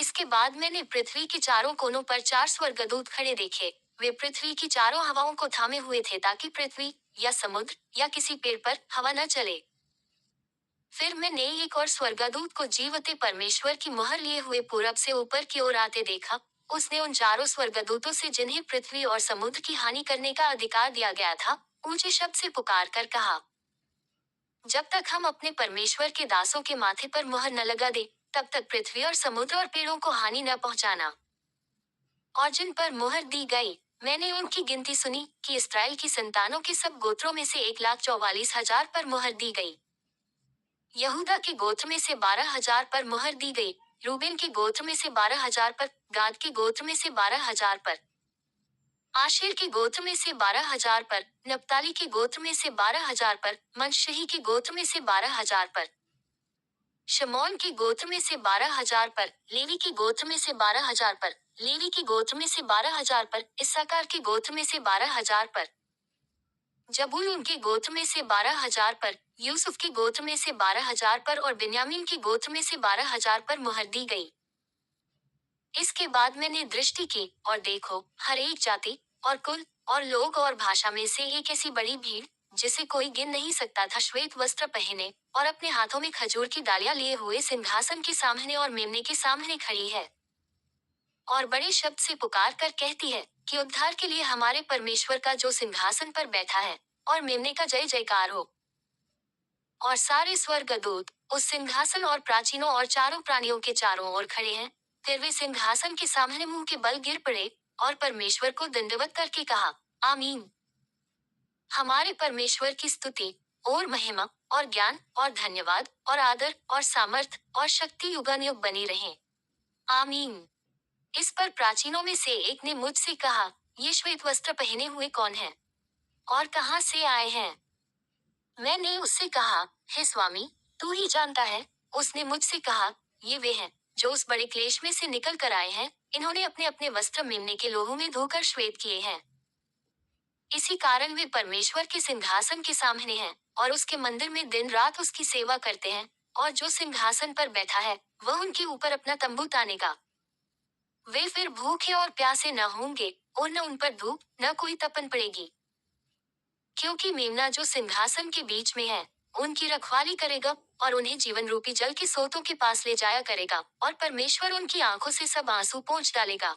इसके बाद मैंने पृथ्वी के चारों कोनों पर 4 स्वर्गदूत खड़े देखे। वे पृथ्वी की चारों हवाओं को थामे हुए थे ताकि पृथ्वी या समुद्र या किसी पेड़ पर हवा न चले। फिर मैंने एक और स्वर्गदूत को जीवते परमेश्वर की मुहर लिए हुए पूरब से ऊपर की ओर आते देखा। उसने उन चारों स्वर्गदूतों से जिन्हें पृथ्वी और समुद्र की हानि करने का अधिकार दिया गया था, ऊंचे शब्द से पुकार कर कहा, जब तक हम अपने परमेश्वर के दासों के माथे पर मुहर न लगा दे, तब तक पृथ्वी और समुद्र और पेड़ों को हानि न पहुंचाना। और जिन पर मुहर दी गई, मैंने उनकी गिनती सुनी कि इस्राएल की संतानों के सब गोत्रों में से 1,44,000 पर मुहर दी गई। यहूदा के गोत्र में से 12,000 पर मुहर दी गई, रूबेन के गोत्र में से 12,000 पर, गाद के गोत्र में से 12,000 पर, आशेर के गोत्र में से 12,000 पर, नप्ताली के गोत्र में से 12,000 पर, मनश्शेही के गोत्र में से 12,000 पर, शमौन के गोत्र में से 12,000 पर, लेवी के गोत्र में से 12,000 पर, लेवी के गोत्र में से 12,000 पर, इस्साकार के गोत्र में से 12,000 पर, जबूलून के गोत्र में से 12,000 पर, यूसुफ के गोत्र में से 12,000 पर और बिन्यामीन के गोत्र में से 12,000 पर मुहर दी गई। इसके बाद मैंने दृष्टि की, और देखो, हर एक जाति और कुल और लोग और भाषा में से एक ऐसी बड़ी भीड़, जिसे कोई गिन नहीं सकता था, श्वेत वस्त्र पहने और अपने हाथों में खजूर की डालियां लिए हुए सिंहासन के सामने और मेमने के सामने खड़ी है। और बड़े शब्द से पुकार कर कहती है कि उद्धार के लिए हमारे परमेश्वर का जो सिंहासन पर बैठा है और मेमने का जय जयकार हो। और सारे स्वर्गदूत उस सिंहासन और प्राचीनों और चारों प्राणियों के चारों ओर खड़े हैं। फिर वे सिंहासन के सामने मुंह के बल गिर पड़े और परमेश्वर को दंडवत करके कहा, आमीन। हमारे परमेश्वर की स्तुति और महिमा और ज्ञान और धन्यवाद और आदर और सामर्थ और शक्ति युगानुयुग बनी रहे। आमीन। इस पर प्राचीनों में से एक ने मुझसे कहा, ये श्वेत वस्त्र पहने हुए कौन है और कहाँ से आए हैं? मैंने उससे कहा, हे स्वामी, तू ही जानता है। उसने मुझसे कहा, ये वे हैं जो उस बड़े क्लेश में से निकल कर आए हैं। इन्होंने अपने अपने वस्त्र मेमने के लोहों में धोकर श्वेत किए हैं। इसी कारण वे परमेश्वर के सिंहासन के सामने हैं और उसके मंदिर में दिन रात उसकी सेवा करते हैं। और जो सिंहासन पर बैठा है, वह उनके ऊपर अपना तंबू तानेगा। वे फिर भूखे और प्यासे न होंगे और न उन पर धूप न कोई तपन पड़ेगी, क्योंकि मेमना जो सिंहासन के बीच में है, उनकी रखवाली करेगा और उन्हें जीवन रूपी जल के सोतों के पास ले जाया करेगा, और परमेश्वर उनकी आंखों से सब आंसू पोंछ डालेगा।